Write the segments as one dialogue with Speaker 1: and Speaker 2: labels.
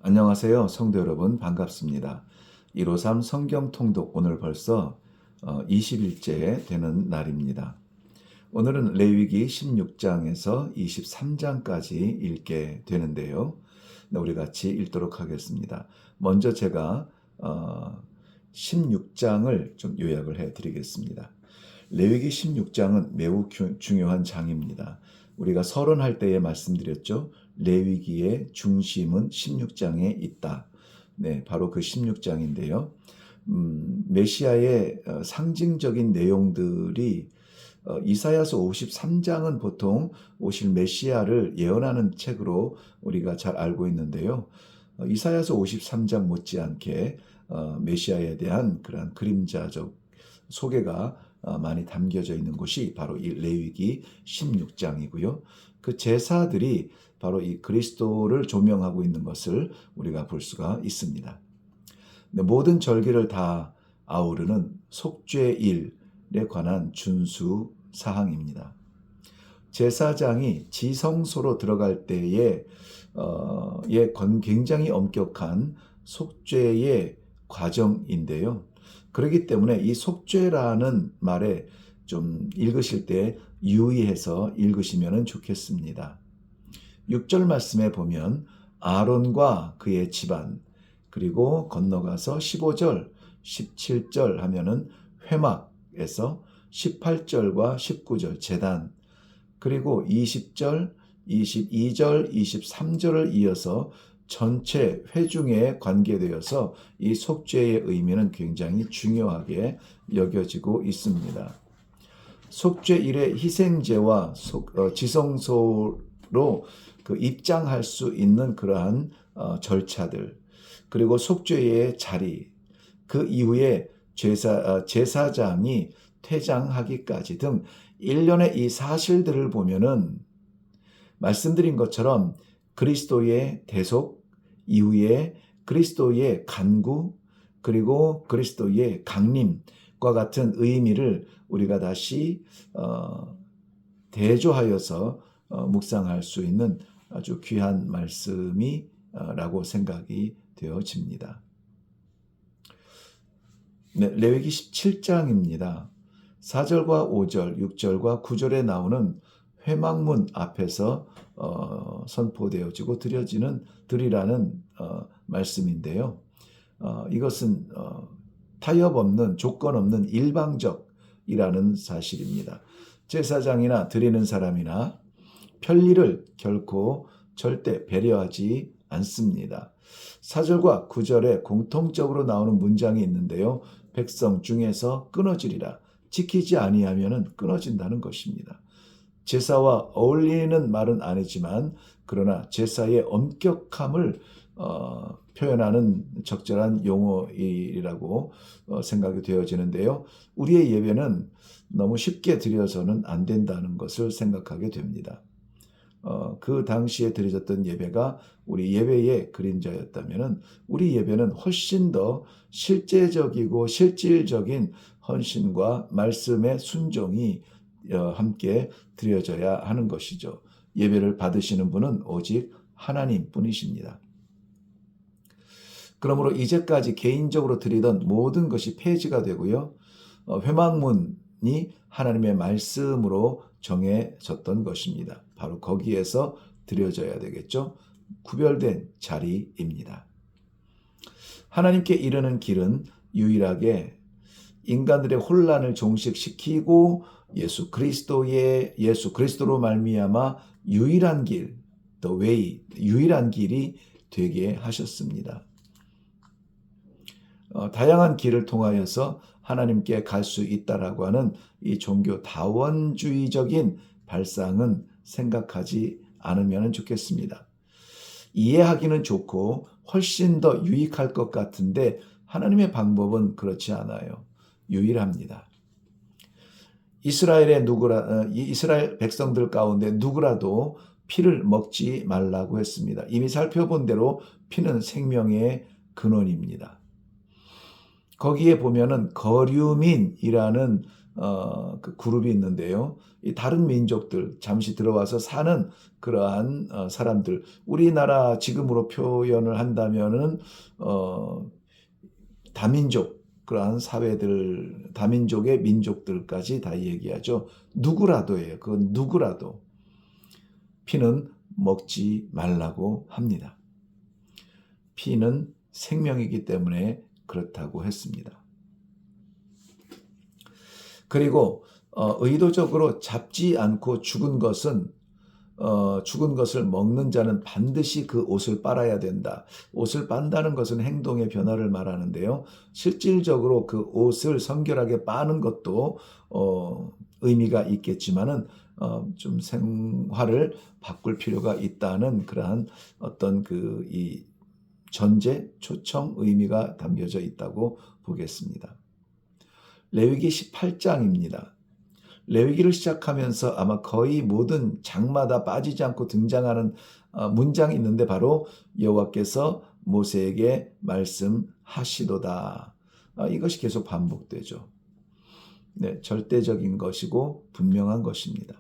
Speaker 1: 안녕하세요. 성도 여러분 반갑습니다. 153 성경 통독 오늘 벌써 20일째 되는 날입니다. 오늘은 레위기 16장에서 23장까지 읽게 되는데요. 우리 같이 읽도록 하겠습니다. 먼저 제가 16장을 좀 요약을 해드리겠습니다. 레위기 16장은 매우 중요한 장입니다. 우리가 서론할 때에 말씀드렸죠. 레위기의 중심은 16장에 있다. 네, 바로 그 16장인데요. 메시아의 상징적인 내용들이 이사야서 53장은 보통 오실 메시아를 예언하는 책으로 우리가 잘 알고 있는데요. 이사야서 53장 못지않게 메시아에 대한 그런 그림자적 소개가 많이 담겨져 있는 곳이 바로 이 레위기 16장이고요. 그 제사들이 바로 이 그리스도를 조명하고 있는 것을 우리가 볼 수가 있습니다. 모든 절기를 다 아우르는 속죄일에 관한 준수 사항입니다. 제사장이 지성소로 들어갈 때에 굉장히 엄격한 속죄의 과정인데요. 그렇기 때문에 이 속죄라는 말에 좀 읽으실 때 유의해서 읽으시면 좋겠습니다. 6절 말씀에 보면 아론과 그의 집안, 그리고 건너가서 15절, 17절 하면은 회막에서 18절과 19절 제단, 그리고 20절, 22절, 23절을 이어서 전체 회중에 관계되어서 이 속죄의 의미는 굉장히 중요하게 여겨지고 있습니다. 속죄일의 희생제와 지성소로 그 입장할 수 있는 그러한 절차들, 그리고 속죄의 자리, 그 이후에 제사장이 퇴장하기까지 등 일련의 이 사실들을 보면은 말씀드린 것처럼 그리스도의 대속 이후에 그리스도의 간구, 그리고 그리스도의 강림과 같은 의미를 우리가 다시 대조하여서 묵상할 수 있는 아주 귀한 말씀이라고 생각이 되어집니다. 네, 레위기 17장입니다. 4절과 5절, 6절과 9절에 나오는 회막문 앞에서 선포되어지고 드리라는 말씀인데요. 이것은 타협 없는, 조건 없는 일방적이라는 사실입니다. 제사장이나 드리는 사람이나 편리를 결코 절대 배려하지 않습니다. 4절과 9절에 공통적으로 나오는 문장이 있는데요. 백성 중에서 끊어지리라. 지키지 아니하면 끊어진다는 것입니다. 제사와 어울리는 말은 아니지만 그러나 제사의 엄격함을 표현하는 적절한 용어이라고 생각이 되어지는데요. 우리의 예배는 너무 쉽게 드려서는 안 된다는 것을 생각하게 됩니다. 그 당시에 드려졌던 예배가 우리 예배의 그림자였다면 우리 예배는 훨씬 더 실제적이고 실질적인 헌신과 말씀의 순종이 함께 드려져야 하는 것이죠. 예배를 받으시는 분은 오직 하나님 뿐이십니다. 그러므로 이제까지 개인적으로 드리던 모든 것이 폐지가 되고요. 회막문이 하나님의 말씀으로 정해졌던 것입니다. 바로 거기에서 드려져야 되겠죠. 구별된 자리입니다. 하나님께 이르는 길은 유일하게 인간들의 혼란을 종식시키고 예수 그리스도로 말미암아 유일한 길, the way, 유일한 길이 되게 하셨습니다. 다양한 길을 통하여서 하나님께 갈 수 있다라고 하는 이 종교 다원주의적인 발상은 생각하지 않으면 좋겠습니다. 이해하기는 좋고 훨씬 더 유익할 것 같은데 하나님의 방법은 그렇지 않아요. 유일합니다. 이스라엘 백성들 가운데 누구라도 피를 먹지 말라고 했습니다. 이미 살펴본 대로 피는 생명의 근원입니다. 거기에 보면은 거류민이라는 그 그룹이 있는데요. 이 다른 민족들 잠시 들어와서 사는 그러한 사람들, 우리나라 지금으로 표현을 한다면은 다민족 그러한 사회들, 다민족의 민족들까지 다 얘기하죠. 누구라도예요. 그건 누구라도 피는 먹지 말라고 합니다. 피는 생명이기 때문에 그렇다고 했습니다. 그리고 의도적으로 잡지 않고 죽은 것을 먹는 자는 반드시 그 옷을 빨아야 된다. 옷을 빤다는 것은 행동의 변화를 말하는데요. 실질적으로 그 옷을 성결하게 빠는 것도 의미가 있겠지만은 좀 생활을 바꿀 필요가 있다는 그러한 어떤 이 전제, 초청 의미가 담겨져 있다고 보겠습니다. 레위기 18장입니다. 레위기를 시작하면서 아마 거의 모든 장마다 빠지지 않고 등장하는 문장이 있는데 바로 여호와께서 모세에게 말씀하시도다. 이것이 계속 반복되죠. 네, 절대적인 것이고 분명한 것입니다.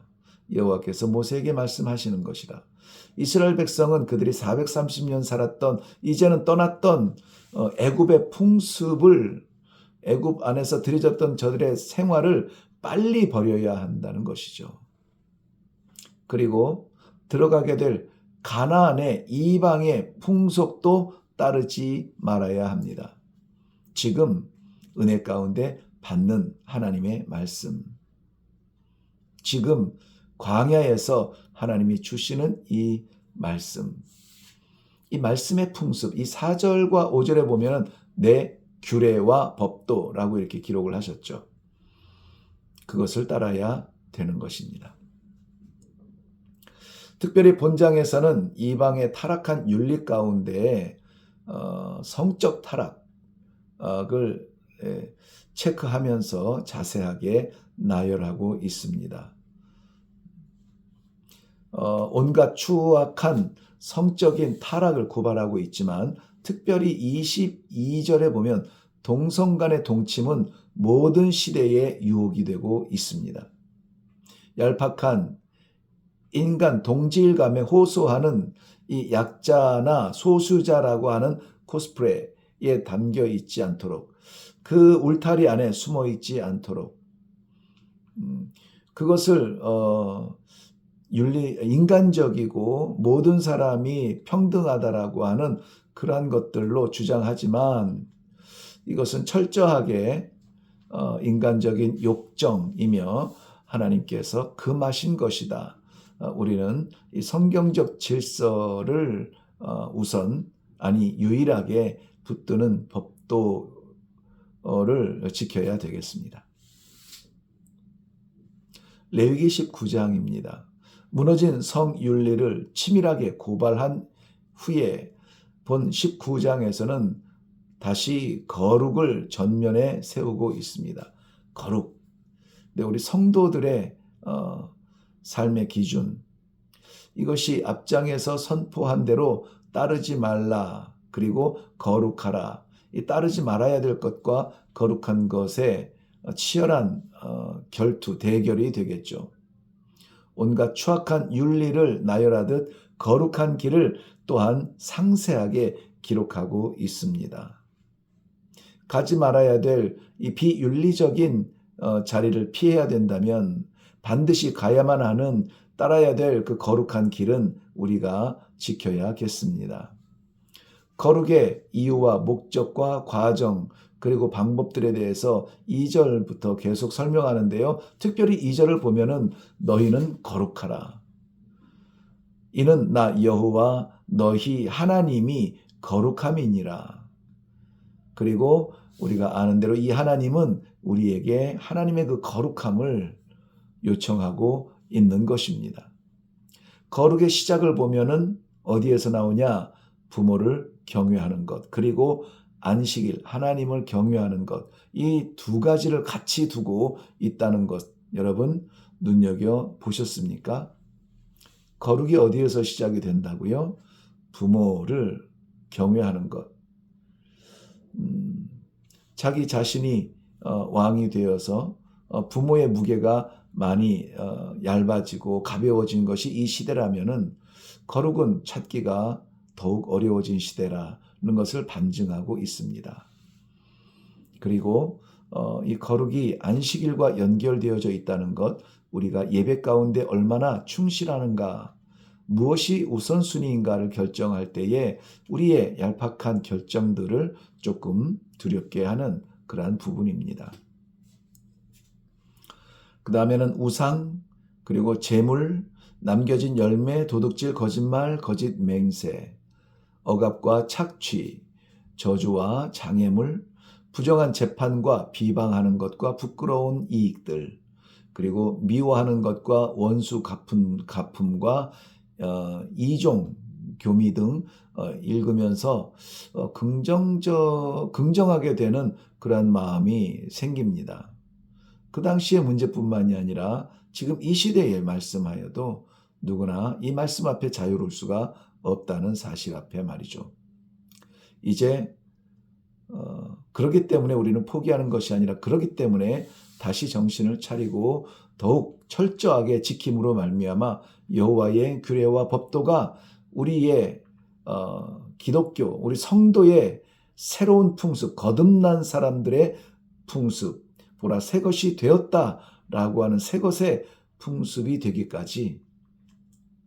Speaker 1: 여호와께서 모세에게 말씀하시는 것이라. 이스라엘 백성은 그들이 430년 살았던, 이제는 떠났던 애굽의 풍습을, 애굽 안에서 들여졌던 저들의 생활을 빨리 버려야 한다는 것이죠. 그리고 들어가게 될 가나안의 이방의 풍속도 따르지 말아야 합니다. 지금 은혜 가운데 받는 하나님의 말씀, 지금 광야에서 하나님이 주시는 이 말씀, 이 말씀의 풍습, 이 4절과 5절에 보면 내 규례와 법도라고 이렇게 기록을 하셨죠. 그것을 따라야 되는 것입니다. 특별히 본장에서는 이방의 타락한 윤리 가운데 성적 타락을 체크하면서 자세하게 나열하고 있습니다. 온갖 추악한 성적인 타락을 고발하고 있지만 특별히 22절에 보면 동성 간의 동침은 모든 시대에 유혹이 되고 있습니다. 얄팍한 인간 동질감에 호소하는 이 약자나 소수자라고 하는 코스프레에 담겨 있지 않도록, 그 울타리 안에 숨어 있지 않도록, 그것을 인간적이고 모든 사람이 평등하다라고 하는 그러한 것들로 주장하지만 이것은 철저하게 인간적인 욕정이며 하나님께서 금하신 것이다. 우리는 이 성경적 질서를 우선, 유일하게 붙드는 법도를 지켜야 되겠습니다. 레위기 19장입니다. 무너진 성윤리를 치밀하게 고발한 후에 본 19장에서는 다시 거룩을 전면에 세우고 있습니다. 거룩. 근데 우리 성도들의 삶의 기준, 이것이 앞장에서 선포한 대로 따르지 말라, 그리고 거룩하라. 이 따르지 말아야 될 것과 거룩한 것의 치열한 결투, 대결이 되겠죠. 온갖 추악한 윤리를 나열하듯 거룩한 길을 또한 상세하게 기록하고 있습니다. 가지 말아야 될 이 비윤리적인 자리를 피해야 된다면 반드시 가야만 하는, 따라야 될 그 거룩한 길은 우리가 지켜야겠습니다. 거룩의 이유와 목적과 과정, 그리고 방법들에 대해서 2절부터 계속 설명하는데요. 특별히 2절을 보면은 너희는 거룩하라. 이는 나 여호와 너희 하나님이 거룩함이니라. 그리고 우리가 아는 대로 이 하나님은 우리에게 하나님의 그 거룩함을 요청하고 있는 것입니다. 거룩의 시작을 보면은 어디에서 나오냐? 부모를 경외하는 것, 그리고 안식일, 하나님을 경외하는 것, 이 두 가지를 같이 두고 있다는 것, 여러분 눈여겨 보셨습니까? 거룩이 어디에서 시작이 된다고요? 부모를 경외하는 것. 자기 자신이 왕이 되어서 부모의 무게가 많이 얇아지고 가벼워진 것이 이 시대라면은 거룩은 찾기가 더욱 어려워진 시대라는 것을 반증하고 있습니다. 그리고 이 거룩이 안식일과 연결되어져 있다는 것, 우리가 예배 가운데 얼마나 충실하는가, 무엇이 우선순위인가를 결정할 때에 우리의 얄팍한 결정들을 조금 두렵게 하는 그러한 부분입니다. 그 다음에는 우상, 그리고 재물, 남겨진 열매, 도둑질, 거짓말, 거짓 맹세, 억압과 착취, 저주와 장애물, 부정한 재판과 비방하는 것과 부끄러운 이익들, 그리고 미워하는 것과 원수 갚음과 이종, 교미 등 읽으면서 긍정하게 되는 그러한 마음이 생깁니다. 그 당시의 문제뿐만이 아니라 지금 이 시대에 말씀하여도 누구나 이 말씀 앞에 자유로울 수가 없다는 사실 앞에 말이죠. 이제 그렇기 때문에 우리는 포기하는 것이 아니라 그렇기 때문에 다시 정신을 차리고 더욱 철저하게 지킴으로 말미암아 여호와의 규례와 법도가 우리의 기독교, 우리 성도의 새로운 풍습, 거듭난 사람들의 풍습, 보라 새 것이 되었다라고 하는 새 것의 풍습이 되기까지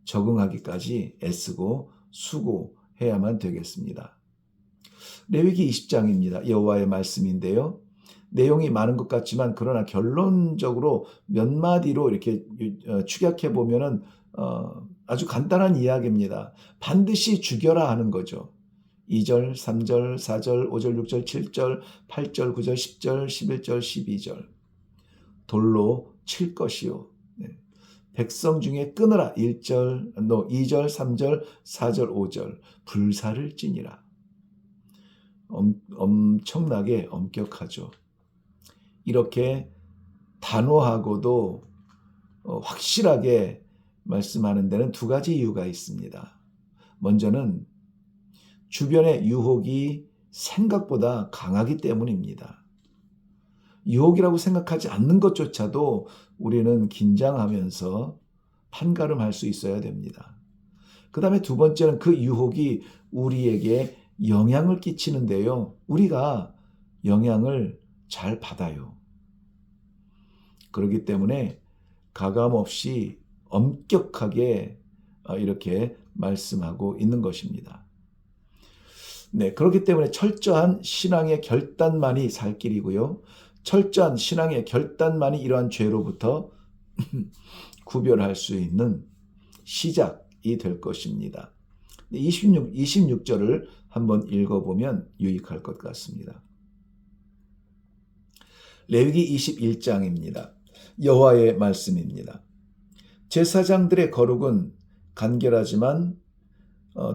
Speaker 1: 적응하기까지 애쓰고 수고해야만 되겠습니다. 레위기 20장입니다. 여호와의 말씀인데요. 내용이 많은 것 같지만 그러나 결론적으로 몇 마디로 이렇게 축약해 보면은 아주 간단한 이야기입니다. 반드시 죽여라 하는 거죠. 2절, 3절, 4절, 5절, 6절, 7절, 8절, 9절, 10절, 11절, 12절. 돌로 칠 것이요. 백성 중에 끊으라. 1절, 2절, 3절, 4절, 5절. 불사를 찌니라. 엄청나게 엄격하죠. 이렇게 단호하고도 확실하게 말씀하는 데는 두 가지 이유가 있습니다. 먼저는 주변의 유혹이 생각보다 강하기 때문입니다. 유혹이라고 생각하지 않는 것조차도 우리는 긴장하면서 판가름할 수 있어야 됩니다. 그 다음에 두 번째는 그 유혹이 우리에게 영향을 끼치는데요. 우리가 영향을 잘 받아요. 그렇기 때문에 가감없이 엄격하게 이렇게 말씀하고 있는 것입니다. 네, 그렇기 때문에 철저한 신앙의 결단만이 살 길이고요. 철저한 신앙의 결단만이 이러한 죄로부터 구별할 수 있는 시작이 될 것입니다. 26절을 한번 읽어보면 유익할 것 같습니다. 레위기 21장입니다. 여호와의 말씀입니다. 제사장들의 거룩은 간결하지만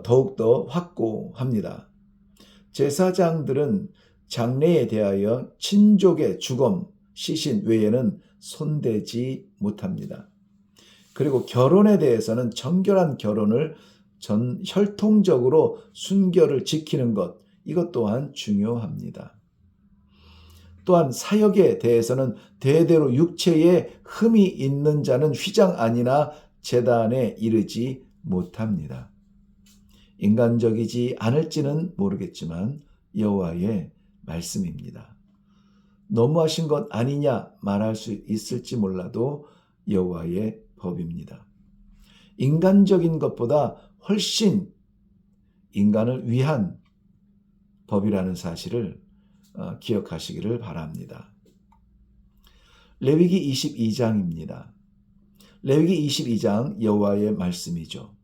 Speaker 1: 더욱더 확고합니다. 제사장들은 장례에 대하여 친족의 죽음, 시신 외에는 손대지 못합니다. 그리고 결혼에 대해서는 정결한 결혼을 혈통적으로 순결을 지키는 것, 이것 또한 중요합니다. 또한 사역에 대해서는 대대로 육체에 흠이 있는 자는 휘장 안이나 제단에 이르지 못합니다. 인간적이지 않을지는 모르겠지만 여호와의 말씀입니다. 너무하신 것 아니냐 말할 수 있을지 몰라도 여호와의 법입니다. 인간적인 것보다 훨씬 인간을 위한 법이라는 사실을 기억하시기를 바랍니다. 레위기 22장입니다. 레위기 22장 여호와의 말씀이죠.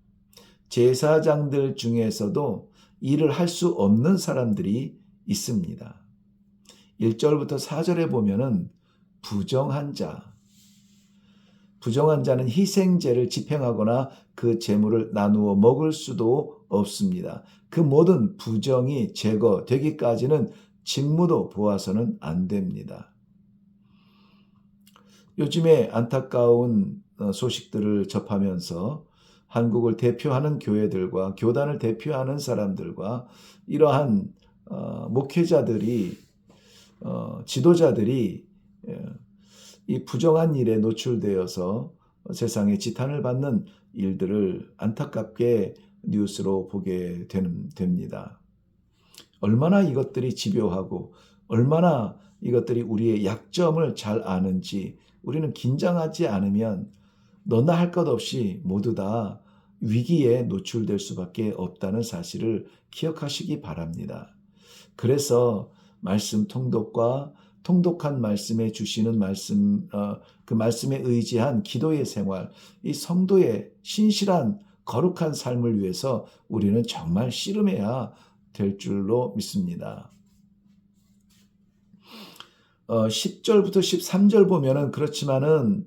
Speaker 1: 제사장들 중에서도 일을 할 수 없는 사람들이 있습니다. 1절부터 4절에 보면은 부정한 자는 희생제를 집행하거나 그 제물을 나누어 먹을 수도 없습니다. 그 모든 부정이 제거되기까지는 직무도 보아서는 안 됩니다. 요즘에 안타까운 소식들을 접하면서 한국을 대표하는 교회들과 교단을 대표하는 사람들과 이러한 목회자들이 지도자들이 이 부정한 일에 노출되어서 세상에 지탄을 받는 일들을 안타깝게 뉴스로 보게 됩니다. 얼마나 이것들이 집요하고 얼마나 이것들이 우리의 약점을 잘 아는지 우리는 긴장하지 않으면 너나 할 것 없이 모두 다 위기에 노출될 수밖에 없다는 사실을 기억하시기 바랍니다. 그래서 말씀 통독과 통독한 말씀에 주시는 말씀, 그 말씀에 의지한 기도의 생활, 이 성도의 신실한 거룩한 삶을 위해서 우리는 정말 씨름해야 될 줄로 믿습니다. 10절부터 13절 보면은 그렇지만은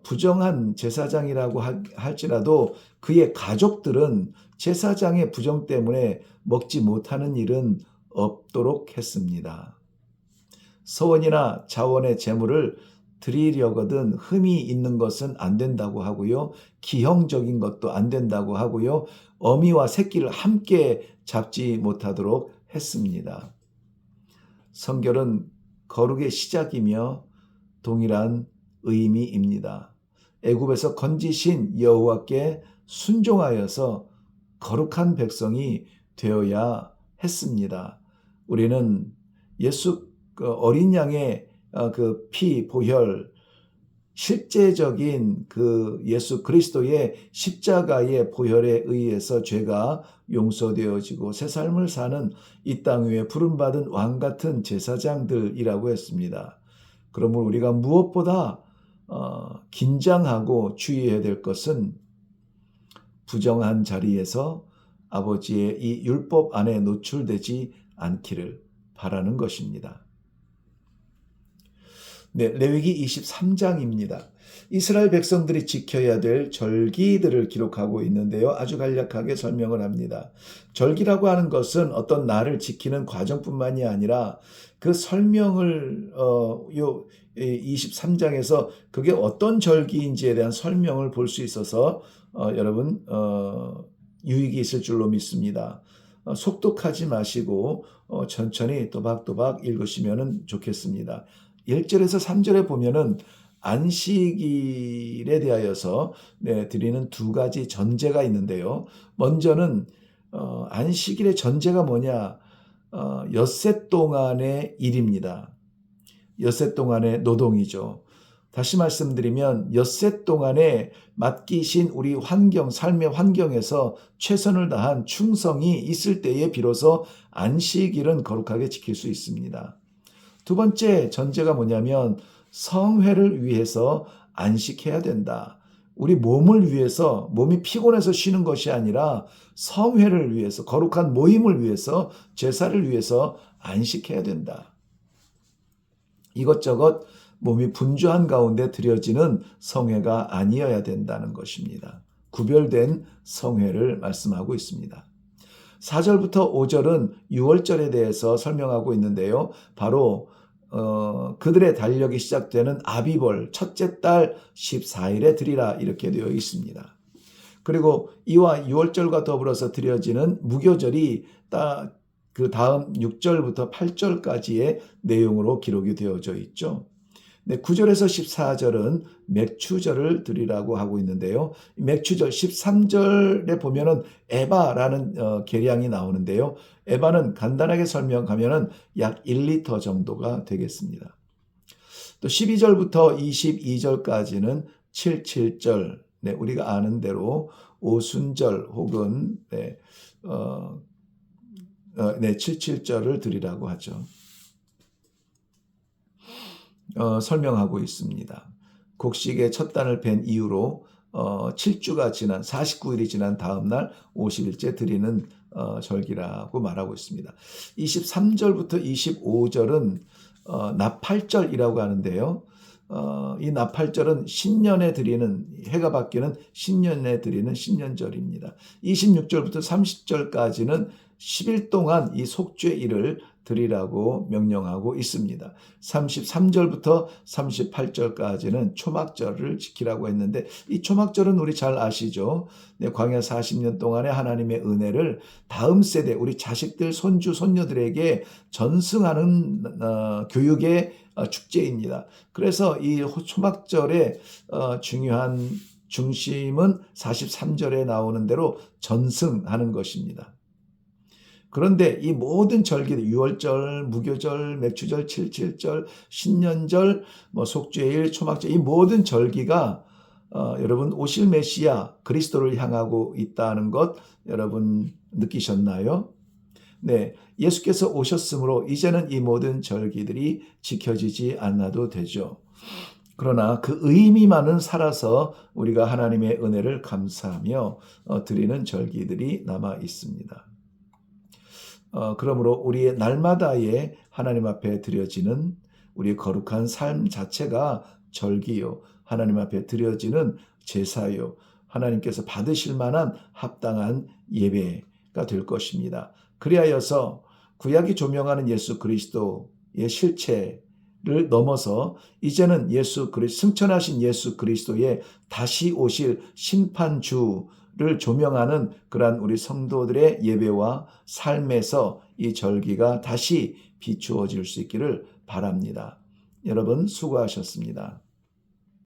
Speaker 1: 부정한 제사장이라고 할지라도 그의 가족들은 제사장의 부정 때문에 먹지 못하는 일은 없도록 했습니다. 서원이나 자원의 제물을 드리려거든 흠이 있는 것은 안 된다고 하고요. 기형적인 것도 안 된다고 하고요. 어미와 새끼를 함께 잡지 못하도록 했습니다. 성결은 거룩의 시작이며 동일한 의미입니다. 애굽에서 건지신 여호와께 순종하여서 거룩한 백성이 되어야 했습니다. 우리는 예수 어린 양의 그 피 보혈 실제적인 그 예수 그리스도의 십자가의 보혈에 의해서 죄가 용서되어지고 새 삶을 사는 이 땅 위에 부름받은 왕 같은 제사장들이라고 했습니다. 그러므로 우리가 무엇보다 긴장하고 주의해야 될 것은 부정한 자리에서 아버지의 이 율법 안에 노출되지 않기를 바라는 것입니다. 네, 레위기 23장입니다. 이스라엘 백성들이 지켜야 될 절기들을 기록하고 있는데요. 아주 간략하게 설명을 합니다. 절기라고 하는 것은 어떤 날을 지키는 과정뿐만이 아니라 그 설명을 23장에서 그게 어떤 절기인지에 대한 설명을 볼 수 있어서 여러분 유익이 있을 줄로 믿습니다. 속독하지 마시고 천천히 또박또박 읽으시면 좋겠습니다. 1절에서 3절에 보면은 안식일에 대하여서 드리는 두 가지 전제가 있는데요. 먼저는 안식일의 전제가 뭐냐? 엿새 동안의 일입니다. 엿새 동안의 노동이죠. 다시 말씀드리면 엿새 동안에 맡기신 우리 환경, 삶의 환경에서 최선을 다한 충성이 있을 때에 비로소 안식일은 거룩하게 지킬 수 있습니다. 두 번째 전제가 뭐냐면 성회를 위해서 안식해야 된다. 우리 몸을 위해서, 몸이 피곤해서 쉬는 것이 아니라 성회를 위해서, 거룩한 모임을 위해서, 제사를 위해서 안식해야 된다. 이것저것 몸이 분주한 가운데 드려지는 성회가 아니어야 된다는 것입니다. 구별된 성회를 말씀하고 있습니다. 4절부터 5절은 6월절에 대해서 설명하고 있는데요. 바로 그들의 달력이 시작되는 아비벌 첫째 달 14일에 드리라 이렇게 되어 있습니다. 그리고 이와 6월절과 더불어서 드려지는 무교절이 그 다음 6절부터 8절까지의 내용으로 기록이 되어져 있죠. 9절에서 14절은 맥추절을 드리라고 하고 있는데요. 맥추절 13절에 보면은 에바라는 계량이 나오는데요. 에바는 간단하게 설명하면은 약 1리터 정도가 되겠습니다. 또 12절부터 22절까지는 77절, 우리가 아는 대로 오순절 혹은 77절을 드리라고 하죠. 설명하고 있습니다. 곡식의 첫 단을 벤 이후로 7주가 지난 49일이 지난 다음 날 50일째 드리는 절기라고 말하고 있습니다. 23절부터 25절은 나팔절이라고 하는데요. 이 나팔절은 신년에 드리는, 해가 바뀌는 신년에 드리는 신년절입니다. 26절부터 30절까지는 10일 동안 이 속죄일을 드리라고 명령하고 있습니다. 33절부터 38절까지는 초막절을 지키라고 했는데 이 초막절은 우리 잘 아시죠? 네, 광야 40년 동안의 하나님의 은혜를 다음 세대 우리 자식들 손주 손녀들에게 전승하는 교육의 축제입니다. 그래서 이 초막절의 중요한 중심은 43절에 나오는 대로 전승하는 것입니다. 그런데 이 모든 절기들 유월절, 무교절, 맥주절, 칠칠절, 신년절, 속죄일, 초막절 이 모든 절기가 여러분 오실 메시아 그리스도를 향하고 있다는 것 여러분 느끼셨나요? 네, 예수께서 오셨으므로 이제는 이 모든 절기들이 지켜지지 않아도 되죠. 그러나 그 의미만은 살아서 우리가 하나님의 은혜를 감사하며 드리는 절기들이 남아 있습니다. 그러므로 우리의 날마다의 하나님 앞에 드려지는 우리의 거룩한 삶 자체가 절기요. 하나님 앞에 드려지는 제사요. 하나님께서 받으실 만한 합당한 예배가 될 것입니다. 그리하여서 구약이 조명하는 예수 그리스도의 실체를 넘어서 이제는 승천하신 예수 그리스도의 다시 오실 심판주를 조명하는 그러한 우리 성도들의 예배와 삶에서 이 절기가 다시 비추어질 수 있기를 바랍니다. 여러분 수고하셨습니다.